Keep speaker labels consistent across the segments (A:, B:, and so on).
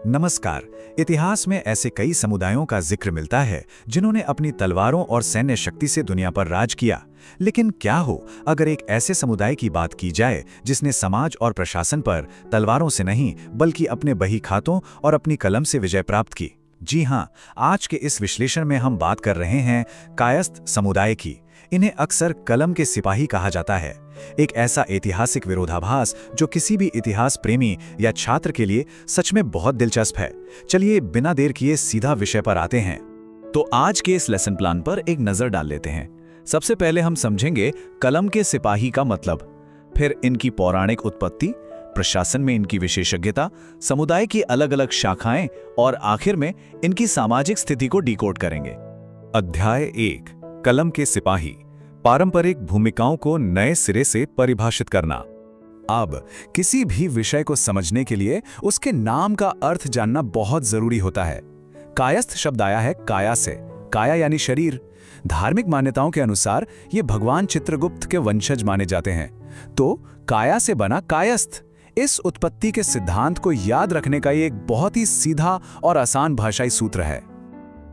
A: नमस्कार। इतिहास में ऐसे कई समुदायों का जिक्र मिलता है जिन्होंने अपनी तलवारों और सैन्य शक्ति से दुनिया पर राज किया। लेकिन क्या हो अगर एक ऐसे समुदाय की बात की जाए जिसने समाज और प्रशासन पर तलवारों से नहीं बल्कि अपने बही खातों और अपनी कलम से विजय प्राप्त की। जी हाँ, आज के इस विश्लेषण में हम बात कर रहे हैं कायस्थ समुदाय की। इन्हें अक्सर कलम के सिपाही कहा जाता है। एक ऐसा ऐतिहासिक विरोधाभास जो किसी भी इतिहास प्रेमी या छात्र के लिए सच में बहुत दिलचस्प है। चलिए बिना देर किए सीधा विषय पर आते हैं। तो आज के इस लेसन प्लान पर एक नजर डाल लेते हैं। सबसे पहले हम समझेंगे कलम के सिपाही का मतलब, फिर इनकी पौराणिक उत्पत्ति, प्रशासन में इनकी विशेषज्ञता, समुदाय की अलग अलग शाखाएं और आखिर में इनकी सामाजिक स्थिति को डिकोड करेंगे।
B: अध्याय 1, कलम के सिपाही, पारंपरिक भूमिकाओं को नए सिरे से परिभाषित करना।
A: अब किसी भी विषय को समझने के लिए उसके नाम का अर्थ जानना बहुत जरूरी होता है। कायस्थ शब्द आया है काया से। काया यानी शरीर। धार्मिक मान्यताओं के अनुसार ये भगवान चित्रगुप्त के वंशज माने जाते हैं, तो काया से बना कायस्थ। इस उत्पत्ति के सिद्धांत को याद रखने का ये एक बहुत ही सीधा और आसान भाषाई सूत्र है।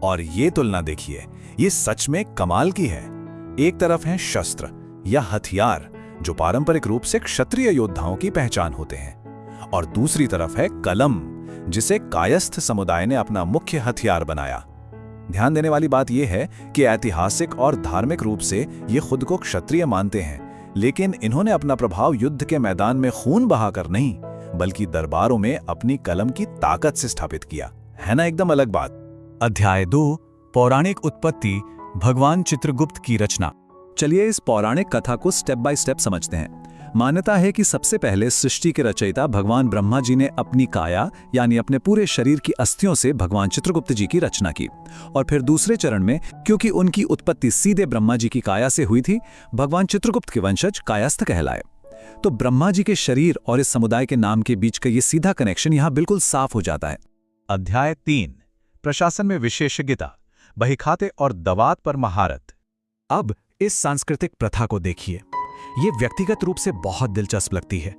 B: और ये तुलना देखिए, ये सच में कमाल की है। एक तरफ हैं शस्त्र या हथियार जो पारंपरिक रूप से क्षत्रिय योद्धाओं की पहचान होते हैं, और दूसरी तरफ है कलम जिसे कायस्थ समुदाय ने अपना मुख्य हथियार बनाया। ध्यान देने वाली बात यह है कि ऐतिहासिक और धार्मिक रूप से ये खुद को क्षत्रिय मानते हैं, लेकिन इन्होंने अपना प्रभाव युद्ध के मैदान में खून बहाकर नहीं बल्कि दरबारों में अपनी कलम की ताकत से स्थापित किया। है ना एकदम अलग बात।
A: अध्याय 2, पौराणिक उत्पत्ति, भगवान चित्रगुप्त की रचना।
C: चलिए इस पौराणिक कथा को स्टेप बाय स्टेप समझते हैं। मान्यता है कि सबसे पहले सृष्टि के रचयिता भगवान ब्रह्मा जी ने अपनी काया यानी अपने पूरे शरीर की अस्थियों से भगवान चित्रगुप्त जी की रचना की, और फिर दूसरे चरण में क्योंकि उनकी उत्पत्ति सीधे ब्रह्मा जी की काया से हुई थी, भगवान चित्रगुप्त के वंशज कायस्थ कहलाए। तो ब्रह्मा जी के शरीर और इस समुदाय के नाम के बीच का ये सीधा कनेक्शन यहाँ बिल्कुल साफ हो जाता है।
B: अध्याय 3, प्रशासन में विशेषज्ञता, बहीखाते और दवात पर महारत।
A: अब इस सांस्कृतिक प्रथा को देखिए। ये व्यक्तिगत रूप से बहुत दिलचस्प लगती है।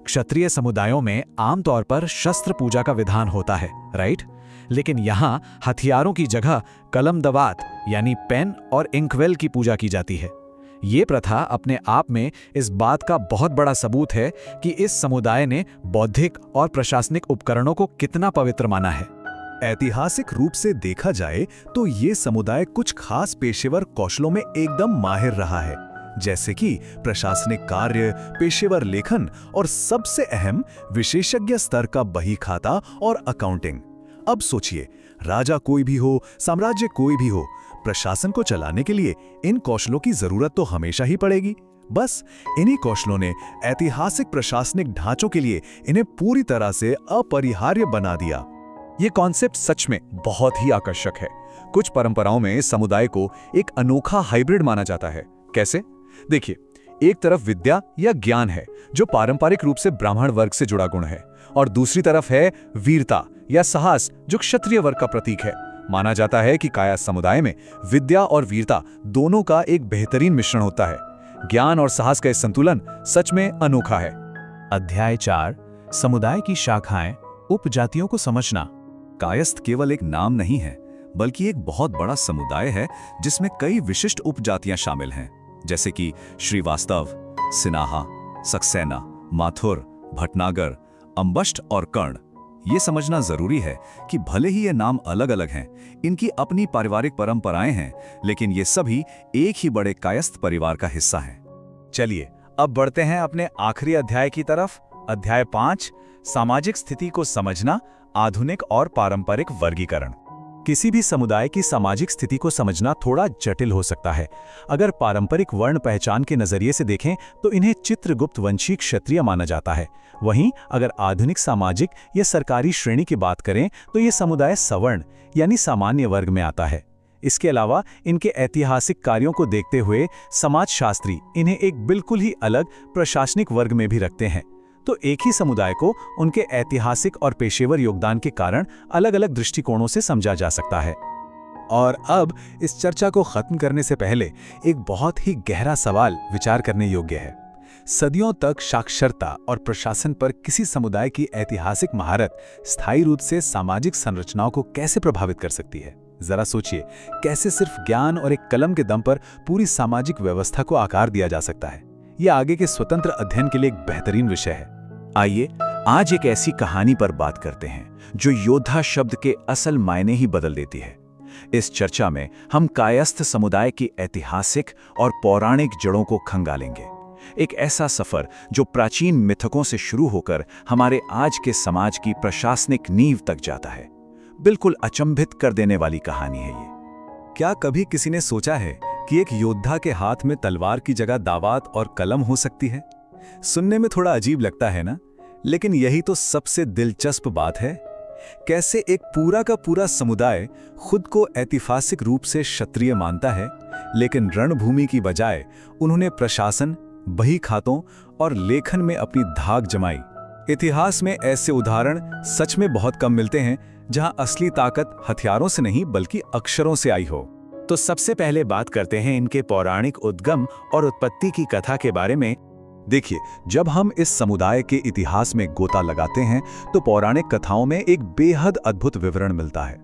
A: क्षत्रिय समुदायों में आमतौर पर शस्त्र पूजा का विधान होता है, राइट? लेकिन यहाँ हथियारों की जगह कलम दवात यानी पेन और इंकवेल की पूजा की जाती है। ये प्रथा अपने आप में इस बात का बहुत बड़ा सबूत है कि इस समुदाय ने बौद्धिक और प्रशासनिक उपकरणों को कितना पवित्र माना है।
B: ऐतिहासिक रूप से देखा जाए तो ये समुदाय कुछ खास पेशेवर कौशलों में एकदम माहिर रहा है, जैसे कि प्रशासनिक कार्य, पेशेवर लेखन और सबसे अहम विशेषज्ञ स्तर का बही खाता और अकाउंटिंग। अब सोचिए, राजा कोई भी हो, साम्राज्य कोई भी हो, प्रशासन को चलाने के लिए इन कौशलों की जरूरत तो हमेशा ही पड़ेगी। बस इन्हीं कौशलों ने ऐतिहासिक प्रशासनिक ढांचों के लिए इन्हें पूरी तरह से अपरिहार्य बना दिया।
C: ये कॉन्सेप्ट सच में बहुत ही आकर्षक है। कुछ परंपराओं में इस समुदाय को एक अनोखा हाइब्रिड माना जाता है। कैसे? देखिए, एक तरफ विद्या या ज्ञान है जो पारंपरिक रूप से ब्राह्मण वर्ग से जुड़ा गुण है, और दूसरी तरफ है वीरता या साहस जो क्षत्रिय वर्ग का प्रतीक है। माना जाता है कि काया समुदाय में विद्या और वीरता दोनों का एक बेहतरीन मिश्रण होता है। ज्ञान और साहस का यह संतुलन सच में अनोखा है।
A: अध्याय 4, समुदाय की शाखाएं, उपजातियों को समझना।
B: कायस्थ केवल एक नाम नहीं है बल्कि एक बहुत बड़ा समुदाय है जिसमें कई विशिष्ट उपजातियां शामिल हैं, जैसे कि श्रीवास्तव, सिनाहा, सक्सेना, माथुर, भटनागर, अंबष्ट और कर्ण। ये समझना जरूरी है कि भले ही ये नाम अलग अलग हैं, इनकी अपनी पारिवारिक परंपराएं हैं, लेकिन ये सभी एक ही बड़े कायस्थ परिवार का हिस्सा हैं।
A: चलिए अब बढ़ते हैं अपने आखिरी अध्याय की तरफ। अध्याय 5, सामाजिक स्थिति को समझना, आधुनिक और पारंपरिक वर्गीकरण। किसी भी समुदाय की सामाजिक स्थिति को समझना थोड़ा जटिल हो सकता है। अगर पारंपरिक वर्ण पहचान के नजरिए से देखें तो इन्हें चित्रगुप्त वंशी क्षत्रिय माना जाता है। वहीं अगर आधुनिक सामाजिक या सरकारी श्रेणी की बात करें तो ये समुदाय सवर्ण यानी सामान्य वर्ग में आता है। इसके अलावा इनके ऐतिहासिक कार्यों को देखते हुए समाजशास्त्री इन्हें एक बिल्कुल ही अलग प्रशासनिक वर्ग में भी रखते हैं। तो एक ही समुदाय को उनके ऐतिहासिक और पेशेवर योगदान के कारण अलग अलग दृष्टिकोणों से समझा जा सकता है। और अब इस चर्चा को खत्म करने से पहले एक बहुत ही गहरा सवाल विचार करने योग्य है। सदियों तक साक्षरता और प्रशासन पर किसी समुदाय की ऐतिहासिक महारत स्थायी रूप से सामाजिक संरचनाओं को कैसे प्रभावित कर सकती है। जरा सोचिए, कैसे सिर्फ ज्ञान और एक कलम के दम पर पूरी सामाजिक व्यवस्था को आकार दिया जा सकता है। यह आगे के स्वतंत्र अध्ययन के लिए एक बेहतरीन विषय है। आइए आज एक ऐसी कहानी पर बात करते हैं जो योद्धा शब्द के असल मायने ही बदल देती है। इस चर्चा में हम कायस्थ समुदाय की ऐतिहासिक और पौराणिक जड़ों को खंगालेंगे। एक ऐसा सफर जो प्राचीन मिथकों से शुरू होकर हमारे आज के समाज की प्रशासनिक नींव तक जाता है। बिल्कुल अचंभित कर देने वाली कहानी है ये। क्या कभी किसी ने सोचा है कि एक योद्धा के हाथ में तलवार की जगह दावात और कलम हो सकती है? सुनने में थोड़ा अजीब लगता है ना, लेकिन यही तो सबसे दिलचस्प बात है। कैसे एक पूरा का पूरा समुदाय खुद को ऐतिहासिक रूप से क्षत्रिय मानता है, लेकिन रणभूमि की बजाय उन्होंने प्रशासन, बही खातों और लेखन में अपनी धाक जमाई। इतिहास में ऐसे उदाहरण सच में बहुत कम मिलते हैं जहां असली ताकत हथियारों से नहीं बल्कि अक्षरों से आई हो। तो सबसे पहले बात करते हैं इनके पौराणिक उद्गम और उत्पत्ति की कथा के बारे में। देखिए, जब हम इस समुदाय के इतिहास में गोता लगाते हैं तो पौराणिक कथाओं में एक बेहद अद्भुत विवरण मिलता है।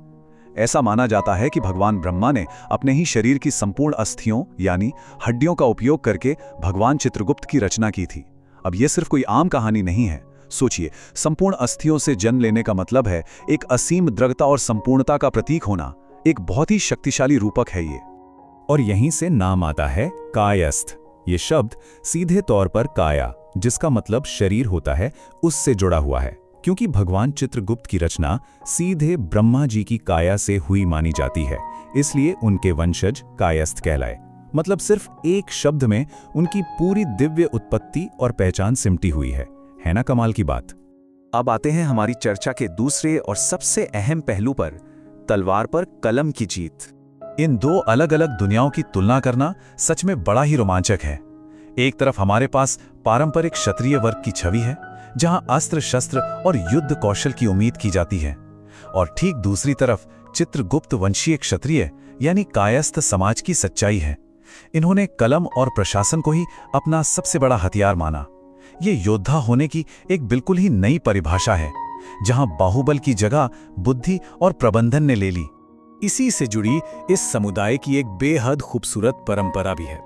A: ऐसा माना जाता है कि भगवान ब्रह्मा ने अपने ही शरीर की संपूर्ण अस्थियों यानी हड्डियों का उपयोग करके भगवान चित्रगुप्त की रचना की थी। अब यह सिर्फ कोई आम कहानी नहीं है। सोचिए, संपूर्ण अस्थियों से जन्म लेने का मतलब है एक असीम दृढ़ता और संपूर्णता का प्रतीक होना। एक बहुत ही शक्तिशाली रूपक है ये। और यहीं से नाम आता है कायस्थ। ये शब्द सीधे तौर पर काया, जिसका मतलब शरीर होता है, उससे जुड़ा हुआ है, क्योंकि भगवान चित्रगुप्त की रचना सीधे ब्रह्मा जी की काया से हुई मानी जाती है, इसलिए उनके वंशज कायस्थ कहलाए। मतलब सिर्फ एक शब्द में उनकी पूरी दिव्य उत्पत्ति और पहचान सिमटी हुई है ना कमाल की बात। अब आते हैं हमारी चर्चा के दूसरे और सबसे अहम पहलू पर, तलवार पर कलम की जीत। इन दो अलग अलग दुनियाओं की तुलना करना सच में बड़ा ही रोमांचक है। एक तरफ हमारे पास पारंपरिक क्षत्रिय वर्ग की छवि है, जहां अस्त्र शस्त्र और युद्ध कौशल की उम्मीद की जाती है, और ठीक दूसरी तरफ चित्रगुप्त वंशीय क्षत्रिय यानी कायस्थ समाज की सच्चाई है। इन्होंने कलम और प्रशासन को ही अपना सबसे बड़ा हथियार माना। ये योद्धा होने की एक बिल्कुल ही नई परिभाषा है, जहां बाहुबल की जगह बुद्धि और प्रबंधन ने ले ली। इसी से जुड़ी इस समुदाय की एक बेहद खूबसूरत परंपरा भी है।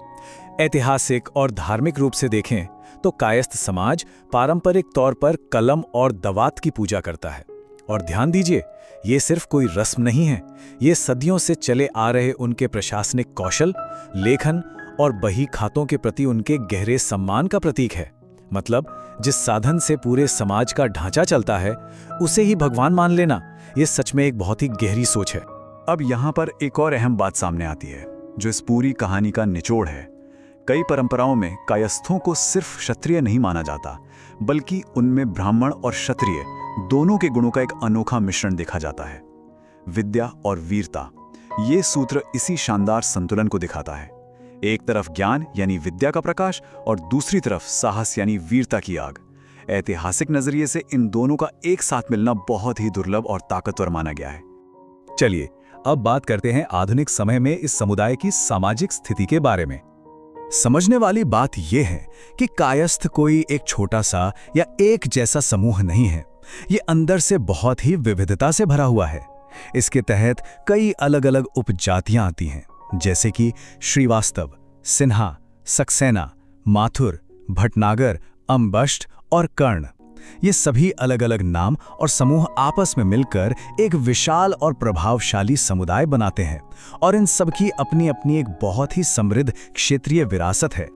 A: ऐतिहासिक और धार्मिक रूप से देखें तो कायस्थ समाज पारंपरिक तौर पर कलम और दवात की पूजा करता है। और ध्यान दीजिए, ये सिर्फ कोई रस्म नहीं है, ये सदियों से चले आ रहे उनके प्रशासनिक कौशल, लेखन और बही खातों के प्रति उनके गहरे सम्मान का प्रतीक है। मतलब जिस साधन से पूरे समाज का ढांचा चलता है, उसे ही भगवान मान लेना, ये सच में एक बहुत ही गहरी सोच है। अब यहाँ पर एक और अहम बात सामने आती है, जो इस पूरी कहानी का निचोड़ है। कई परंपराओं में कायस्थों को सिर्फ क्षत्रिय नहीं माना जाता, बल्कि उनमें ब्राह्मण और क्षत्रिय दोनों के गुणों का एक अनोखा मिश्रण देखा जाता है। विद्या और वीरता, ये सूत्र इसी शानदार संतुलन को दिखाता है। एक तरफ ज्ञान यानी विद्या का प्रकाश और दूसरी तरफ साहस यानी वीरता की आग। ऐतिहासिक नजरिए से इन दोनों का एक साथ मिलना बहुत ही दुर्लभ और ताकतवर माना गया है। चलिए अब बात करते हैं आधुनिक समय में इस समुदाय की सामाजिक स्थिति के बारे में। समझने वाली बात यह है कि कायस्थ कोई एक छोटा सा या एक जैसा समूह नहीं है। ये अंदर से बहुत ही विविधता से भरा हुआ है। इसके तहत कई अलग अलग उपजातियां आती हैं, जैसे कि श्रीवास्तव, सिन्हा, सक्सेना, माथुर, भटनागर, अम्बष्ट और कर्ण। ये सभी अलग अलग नाम और समूह आपस में मिलकर एक विशाल और प्रभावशाली समुदाय बनाते हैं, और इन सब की अपनी अपनी एक बहुत ही समृद्ध क्षेत्रीय विरासत है।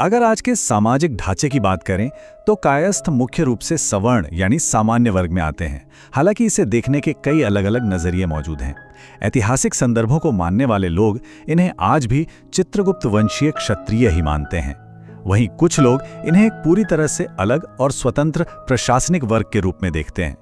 A: अगर आज के सामाजिक ढांचे की बात करें तो कायस्थ मुख्य रूप से सवर्ण यानी सामान्य वर्ग में आते हैं। हालांकि इसे देखने के कई अलग अलग नजरिए मौजूद हैं। ऐतिहासिक संदर्भों को मानने वाले लोग इन्हें आज भी चित्रगुप्त वंशीय क्षत्रिय ही मानते हैं। वहीं कुछ लोग इन्हें एक पूरी तरह से अलग और स्वतंत्र प्रशासनिक वर्ग के रूप में देखते हैं।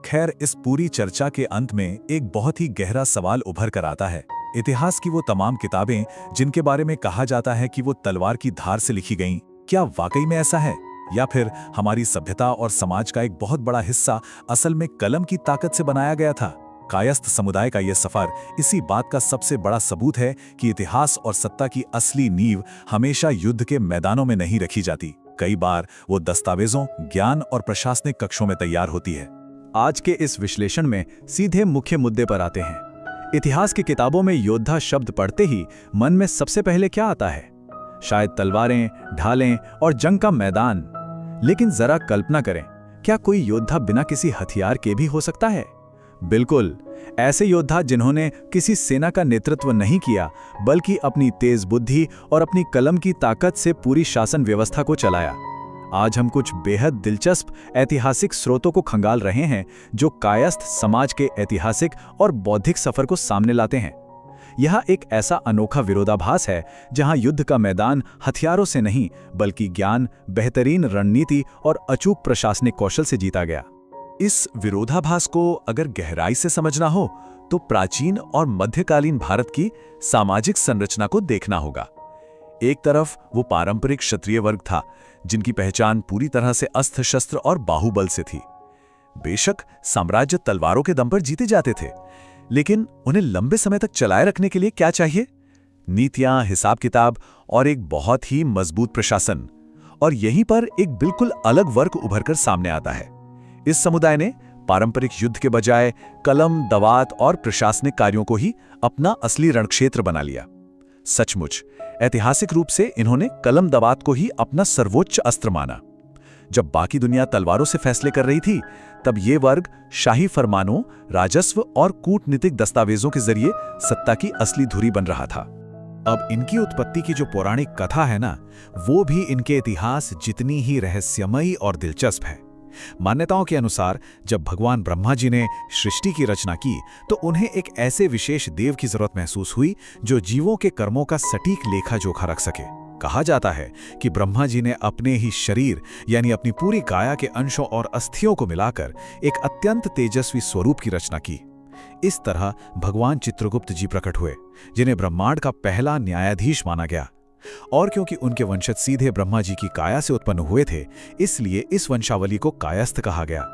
A: खैर, इस पूरी चर्चा के अंत में एक बहुत ही गहरा सवाल उभर कर आता है। इतिहास की वो तमाम किताबें जिनके बारे में कहा जाता है कि वो तलवार की धार से लिखी गईं, क्या वाकई में ऐसा है, या फिर हमारी सभ्यता और समाज का एक बहुत बड़ा हिस्सा असल में कलम की ताकत से बनाया गया था? कायस्थ समुदाय का यह सफर इसी बात का सबसे बड़ा सबूत है कि इतिहास और सत्ता की असली नींव हमेशा युद्ध के मैदानों में नहीं रखी जाती।
B: कई बार वो दस्तावेजों, ज्ञान और प्रशासनिक कक्षों में तैयार होती है।
C: आज के इस विश्लेषण में सीधे मुख्य मुद्दे पर आते हैं। इतिहास की किताबों में योद्धा शब्द पढ़ते ही मन में सबसे पहले क्या आता है? शायद तलवारें, ढालें और जंग का मैदान। लेकिन जरा कल्पना करें, क्या कोई योद्धा बिना किसी हथियार के भी हो सकता है? बिल्कुल, ऐसे योद्धा जिन्होंने किसी सेना का नेतृत्व नहीं किया, बल्कि अपनी तेज बुद्धि और अपनी कलम की ताकत से पूरी शासन व्यवस्था को चलाया। आज हम कुछ बेहद दिलचस्प ऐतिहासिक स्रोतों को खंगाल रहे हैं जो कायस्थ समाज के ऐतिहासिक और बौद्धिक सफर को सामने लाते हैं। यह एक ऐसा अनोखा विरोधाभास है जहां युद्ध का मैदान हथियारों से नहीं, बल्कि ज्ञान, बेहतरीन रणनीति और अचूक प्रशासनिक कौशल से जीता गया।
B: इस विरोधाभास को अगर गहराई से समझना हो तो प्राचीन और मध्यकालीन भारत की सामाजिक संरचना को देखना होगा। एक तरफ वो पारंपरिक क्षत्रिय वर्ग था जिनकी पहचान पूरी तरह से अस्त्र शस्त्र और बाहुबल से थी। बेशक साम्राज्य तलवारों के दम पर जीते जाते थे, लेकिन उन्हें लंबे समय तक चलाए रखने के लिए क्या चाहिए? नीतियां, हिसाब किताब और एक बहुत ही मजबूत प्रशासन। और यहीं पर एक बिल्कुल अलग वर्ग उभरकर सामने आता है। इस समुदाय ने पारंपरिक युद्ध के बजाय कलम, दवात और प्रशासनिक कार्यों को ही अपना असली रणक्षेत्र बना लिया। सचमुच ऐतिहासिक रूप से इन्होंने कलम दवात को ही अपना सर्वोच्च अस्त्र माना। जब बाकी दुनिया तलवारों से फैसले कर रही थी, तब ये वर्ग शाही फरमानों, राजस्व और कूटनीतिक दस्तावेजों के जरिए सत्ता की असली धुरी बन रहा था।
A: अब इनकी उत्पत्ति की जो पौराणिक कथा है ना, वो भी इनके इतिहास जितनी ही रहस्यमयी और दिलचस्प है। मान्यताओं के अनुसार जब भगवान ब्रह्मा जी ने सृष्टि की रचना की तो उन्हें एक ऐसे विशेष देव की जरूरत महसूस हुई जो जीवों के कर्मों का सटीक लेखा जोखा रख सके। कहा जाता है कि ब्रह्मा जी ने अपने ही शरीर यानी अपनी पूरी काया के अंशों और अस्थियों को मिलाकर एक अत्यंत तेजस्वी स्वरूप की रचना की। इस तरह भगवान चित्रगुप्त जी प्रकट हुए, जिन्हें ब्रह्मांड का पहला न्यायाधीश माना गया। और क्योंकि उनके वंशज सीधे ब्रह्मा जी की काया से उत्पन्न हुए थे, इसलिए इस वंशावली को कायस्थ कहा गया।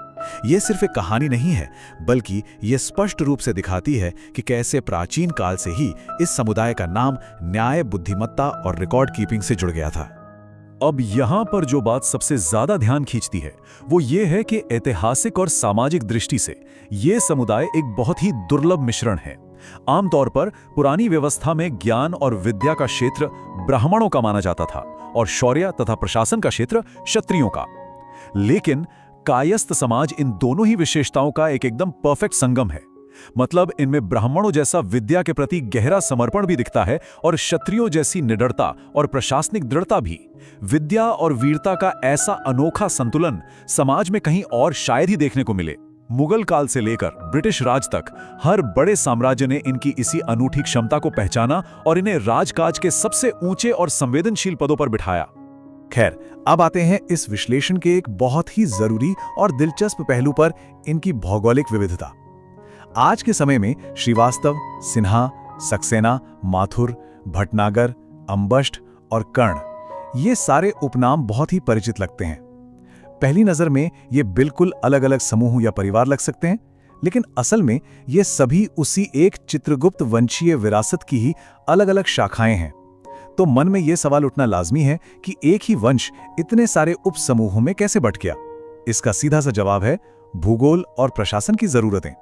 A: यह सिर्फ एक कहानी नहीं है, बल्कि यह स्पष्ट रूप से दिखाती है कि कैसे प्राचीन काल से ही इस समुदाय का नाम न्याय, बुद्धिमत्ता और रिकॉर्ड कीपिंग से जुड़ गया था।
C: अब यहाँ पर जो बात सबसे ज्यादा ध्यान खींचती है वो ये है कि ऐतिहासिक और सामाजिक दृष्टि से ये समुदाय एक बहुत ही दुर्लभ मिश्रण है। आमतौर पर पुरानी व्यवस्था में ज्ञान और विद्या का क्षेत्र ब्राह्मणों का माना जाता था और शौर्य तथा प्रशासन का क्षेत्र क्षत्रियों का। लेकिन कायस्थ समाज इन दोनों ही विशेषताओं का एक एकदम परफेक्ट संगम है। मतलब इनमें ब्राह्मणों जैसा विद्या के प्रति गहरा समर्पण भी दिखता है और क्षत्रियों जैसी निडरता और प्रशासनिक दृढ़ता भी। विद्या और वीरता का ऐसा अनोखा संतुलन समाज में कहीं और शायद ही देखने को मिले। मुगल काल से लेकर ब्रिटिश राज तक हर बड़े साम्राज्य ने इनकी इसी अनूठी क्षमता को पहचाना और इन्हें राजकाज के सबसे ऊंचे और संवेदनशील पदों पर बिठाया।
A: खैर, अब आते हैं इस विश्लेषण के एक बहुत ही जरूरी और दिलचस्प पहलू पर, इनकी भौगोलिक विविधता। आज के समय में श्रीवास्तव, सिन्हा, सक्सेना, माथुर, भटनागर, अंबष्ट और कर्ण, ये सारे उपनाम बहुत ही परिचित लगते हैं। पहली नजर में ये बिल्कुल अलग अलग समूह या परिवार लग सकते हैं, लेकिन असल में ये सभी उसी एक चित्रगुप्त वंशीय विरासत की ही अलग अलग शाखाएं हैं। तो मन में ये सवाल उठना लाजमी है कि एक ही वंश इतने सारे उपसमूहों में कैसे बंट गया। इसका सीधा सा जवाब है भूगोल और प्रशासन की जरूरतें।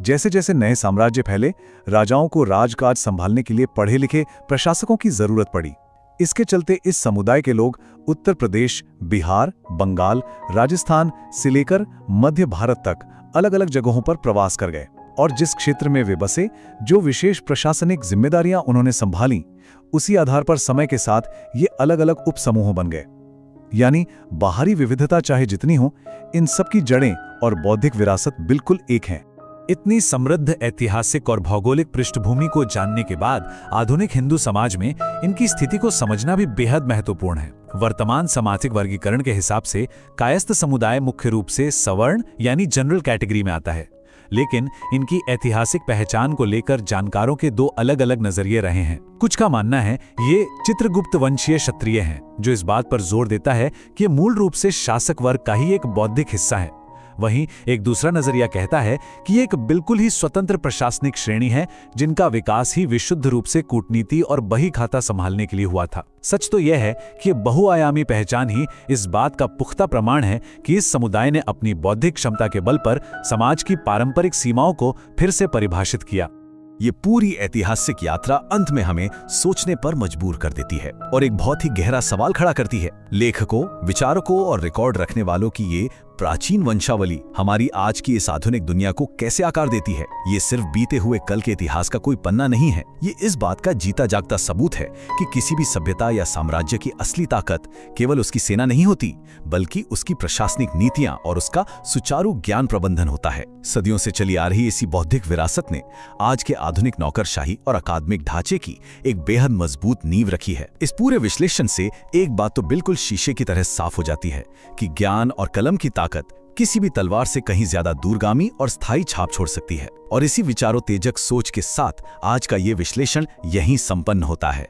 A: जैसे जैसे नए साम्राज्य फैले, राजाओं को राजकाज संभालने के लिए पढ़े लिखे प्रशासकों की जरूरत पड़ी। इसके चलते इस समुदाय के लोग उत्तर प्रदेश, बिहार, बंगाल, राजस्थान से लेकर मध्य भारत तक अलग अलग जगहों पर प्रवास कर गए और जिस क्षेत्र में वे बसे, जो विशेष प्रशासनिक जिम्मेदारियां उन्होंने संभाली, उसी आधार पर समय के साथ ये अलग अलग उपसमूह बन गए। यानी बाहरी विविधता चाहे जितनी हो, इन सब की जड़ें और बौद्धिक विरासत बिल्कुल एक हैं।
B: इतनी समृद्ध ऐतिहासिक और भौगोलिक पृष्ठभूमि को जानने के बाद आधुनिक हिंदू समाज में इनकी स्थिति को समझना भी बेहद महत्वपूर्ण है। वर्तमान सामाजिक वर्गीकरण के हिसाब से कायस्थ समुदाय मुख्य रूप से सवर्ण यानी जनरल कैटेगरी में आता है, लेकिन इनकी ऐतिहासिक पहचान को लेकर जानकारों के दो अलग अलग नजरिए रहे हैं। कुछ का मानना है ये चित्रगुप्त वंशीय क्षत्रिय हैं, जो इस बात पर जोर देता है कि ये मूल रूप से शासक वर्ग का ही एक बौद्धिक हिस्सा है।
A: वहीं एक दूसरा नजरिया कहता है कि ये एक बिल्कुल ही स्वतंत्र प्रशासनिक श्रेणी है जिनका विकास ही विशुद्ध रूप से कूटनीति और बही खाता संभालने के लिए हुआ था। सच तो यह है कि बहुआयामी पहचान ही इस बात का पुख्ता प्रमाण है कि इस समुदाय ने अपनी बौद्धिक क्षमता के बल पर समाज की पारंपरिक सीमाओं को फिर से परिभाषित किया।
B: ये पूरी ऐतिहासिक यात्रा अंत में हमें सोचने पर मजबूर कर देती है और एक बहुत ही गहरा सवाल खड़ा करती है। लेखकों, विचारकों और रिकॉर्ड रखने वालों की ये प्राचीन वंशावली हमारी आज की इस आधुनिक दुनिया को कैसे आकार देती है? ये सिर्फ बीते हुए कल के इतिहास का कोई पन्ना नहीं है। ये इस बात का जीता जागता सबूत है कि किसी भी सभ्यता या साम्राज्य की असली ताकत केवल उसकी सेना नहीं होती, बल्कि उसकी प्रशासनिक नीतियां और उसका सुचारू ज्ञान प्रबंधन होता है। सदियों से चली आ रही इसी बौद्धिक विरासत ने आज के आधुनिक नौकरशाही और अकादमिक ढांचे की एक बेहद मजबूत नींव रखी है। इस पूरे विश्लेषण से एक बात तो बिल्कुल शीशे की तरह साफ हो जाती है कि ज्ञान और कलम की ताकत किसी भी तलवार से कहीं ज्यादा दूरगामी और स्थायी छाप छोड़ सकती है। और इसी विचारों तेजक सोच के साथ आज का ये विश्लेषण यहीं संपन्न होता है।